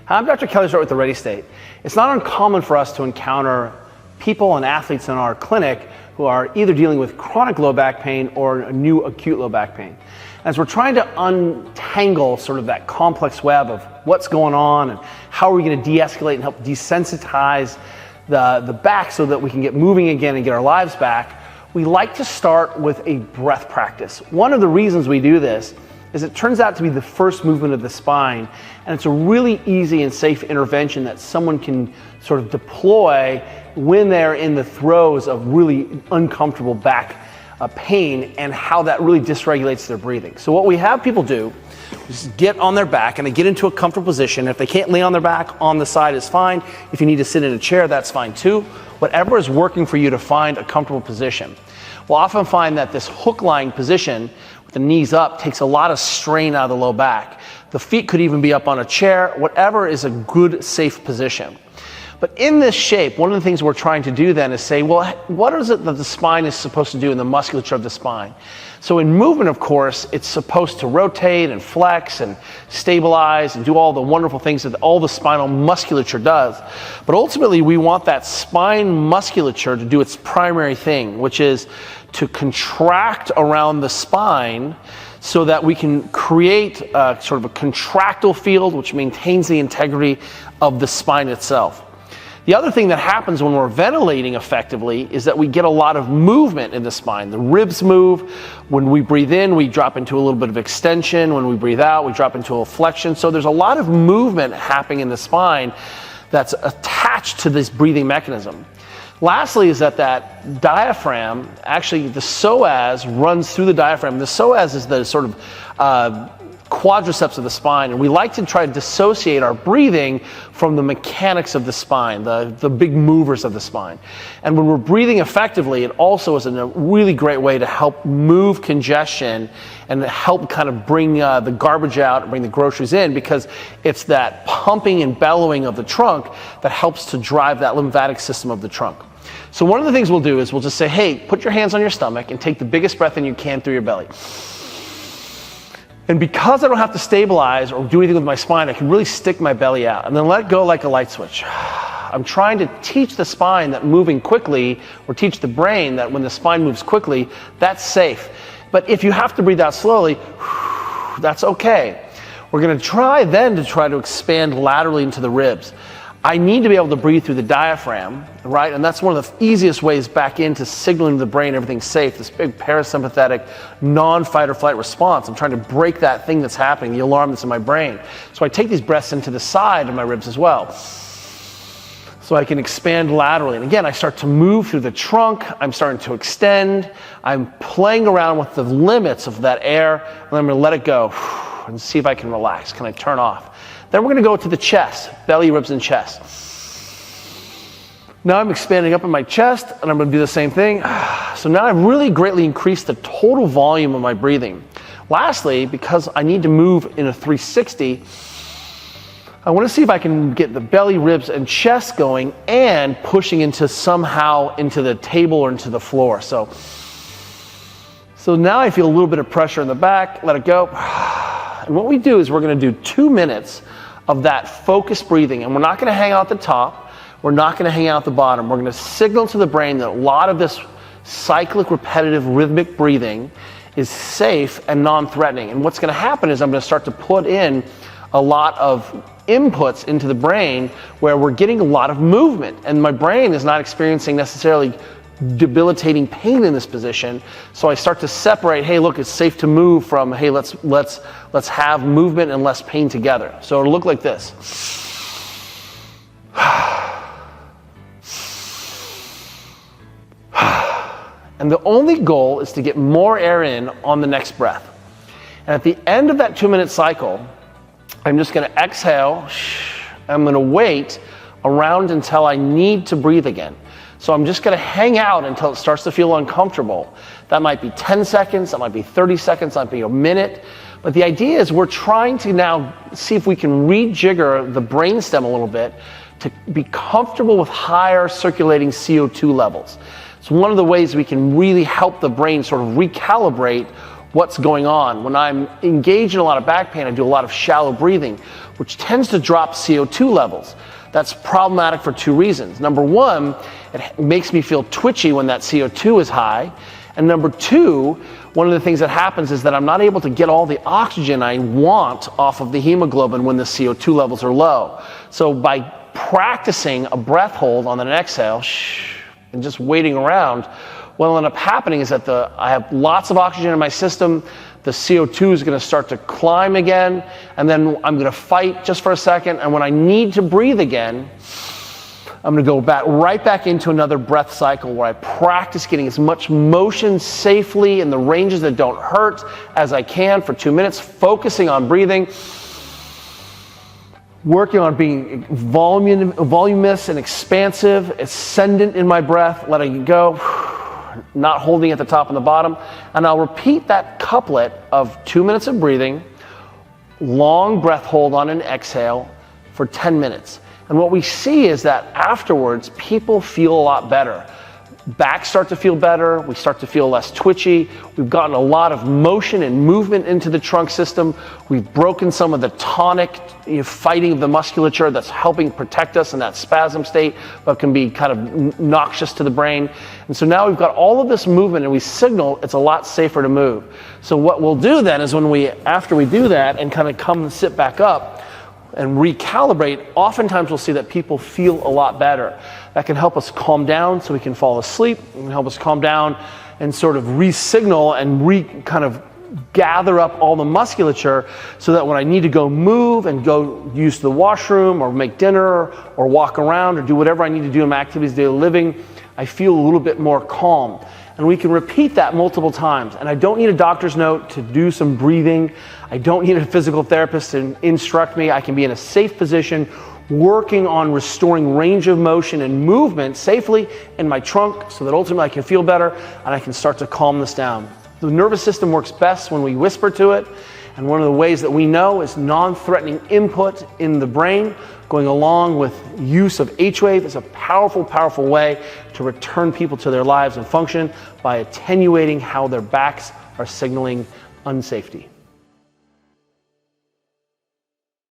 Hi, I'm Dr. Kelly Starrett with the Ready State. It's not uncommon for us to encounter people and athletes in our clinic who are either dealing with chronic low back pain or a new acute low back pain. As we're trying to untangle sort of that complex web of what's going on and how are we going to de-escalate and help desensitize the back so that we can get moving again and get our lives back, we like to start with a breath practice. One of the reasons we do this is it turns out to be the first movement of the spine, and it's a really easy and safe intervention that someone can sort of deploy when they're in the throes of really uncomfortable back pain and how that really dysregulates their breathing. So what we have people do is get on their back and they get into a comfortable position. If they can't lay on their back, on the side is fine. If you need to sit in a chair, that's fine too. Whatever is working for you to find a comfortable position. We'll often find that this hook-lying position with the knees up takes a lot of strain out of the low back. The feet could even be up on a chair, whatever is a good, safe position. But in this shape, one of the things we're trying to do then is say, well, what is it that the spine is supposed to do in the musculature of the spine? So in movement, of course, it's supposed to rotate and flex and stabilize and do all the wonderful things that all the spinal musculature does. But ultimately, we want that spine musculature to do its primary thing, which is to contract around the spine so that we can create sort of a contractile field which maintains the integrity of the spine itself. The other thing that happens when we're ventilating effectively is that we get a lot of movement in the spine. The ribs move. When we breathe in, we drop into a little bit of extension. When we breathe out, we drop into a flexion. So there's a lot of movement happening in the spine that's attached to this breathing mechanism. Lastly is that diaphragm, actually the psoas runs through the diaphragm. The psoas is the sort of quadriceps of the spine, and we like to try to dissociate our breathing from the mechanics of the spine, the big movers of the spine. And when we're breathing effectively, it also is a really great way to help move congestion and help kind of bring the garbage out and bring the groceries in, because it's that pumping and bellowing of the trunk that helps to drive that lymphatic system of the trunk. So one of the things we'll do is we'll just say, hey, put your hands on your stomach and take the biggest breath in you can through your belly. And because I don't have to stabilize or do anything with my spine, I can really stick my belly out and then let go like a light switch. I'm trying to teach the spine that moving quickly, or teach the brain that when the spine moves quickly, that's safe. But if you have to breathe out slowly, that's okay. We're going to try then to expand laterally into the ribs. I need to be able to breathe through the diaphragm, right? And that's one of the easiest ways back into signaling to the brain everything's safe, this big parasympathetic, non-fight or flight response. I'm trying to break that thing that's happening, the alarm that's in my brain. So I take these breaths into the side of my ribs as well. So I can expand laterally. And again, I start to move through the trunk. I'm starting to extend. I'm playing around with the limits of that air, and I'm going to let it go and see if I can relax. Can I turn off? Then we're going to go to the chest, belly, ribs, and chest. Now I'm expanding up in my chest, and I'm going to do the same thing. So now I've really greatly increased the total volume of my breathing. Lastly, because I need to move in a 360, I want to see if I can get the belly, ribs, and chest going and pushing into somehow into the table or into the floor. So now I feel a little bit of pressure in the back. Let it go. And what we do is we're going to do 2 minutes of that focused breathing, and we're not going to hang out the top, we're not going to hang out the bottom. We're going to signal to the brain that a lot of this cyclic, repetitive, rhythmic breathing is safe and non-threatening. And what's going to happen is I'm going to start to put in a lot of inputs into the brain where we're getting a lot of movement, and my brain is not experiencing necessarily debilitating pain in this position. So I start to separate, hey, look, it's safe to move, from, hey, let's have movement and less pain together. So it'll look like this. And the only goal is to get more air in on the next breath. And at the end of that 2-minute cycle, I'm just going to exhale. I'm going to wait around until I need to breathe again. So I'm just going to hang out until it starts to feel uncomfortable. That might be 10 seconds, that might be 30 seconds, that might be a minute. But the idea is we're trying to now see if we can rejigger the brainstem a little bit to be comfortable with higher circulating CO2 levels. It's one of the ways we can really help the brain sort of recalibrate what's going on. When I'm engaged in a lot of back pain, I do a lot of shallow breathing. which tends to drop CO2 levels. That's problematic for two reasons. Number one, it makes me feel twitchy when that CO2 is high. And number two, one of the things that happens is that I'm not able to get all the oxygen I want off of the hemoglobin when the CO2 levels are low. So by practicing a breath hold on an exhale, and just waiting around, what will end up happening is that I have lots of oxygen in my system, the CO2 is going to start to climb again, and then I'm going to fight just for a second, and when I need to breathe again, I'm going to go right back into another breath cycle where I practice getting as much motion safely in the ranges that don't hurt as I can for 2 minutes, focusing on breathing, working on being voluminous and expansive, ascendant in my breath, letting it go, not holding at the top and the bottom. And I'll repeat that couplet of 2 minutes of breathing, long breath hold on an exhale for 10 minutes. And what we see is that afterwards, people feel a lot better. Backs start to feel better, we start to feel less twitchy, we've gotten a lot of motion and movement into the trunk system, we've broken some of the tonic fighting of the musculature that's helping protect us in that spasm state, but can be kind of noxious to the brain. And so now we've got all of this movement and we signal it's a lot safer to move. So what we'll do then is after we do that and kind of come and sit back up, and recalibrate, oftentimes we'll see that people feel a lot better. That can help us calm down so we can fall asleep. It can help us calm down and sort of re-signal and kind of gather up all the musculature so that when I need to go move and go use the washroom or make dinner or walk around or do whatever I need to do in my activities of daily living, I feel a little bit more calm. And we can repeat that multiple times. And I don't need a doctor's note to do some breathing. I don't need a physical therapist to instruct me. I can be in a safe position, working on restoring range of motion and movement safely in my trunk so that ultimately I can feel better and I can start to calm this down. The nervous system works best when we whisper to it. And one of the ways that we know is non-threatening input in the brain, going along with use of H-wave is a powerful, powerful way to return people to their lives and function by attenuating how their backs are signaling unsafety.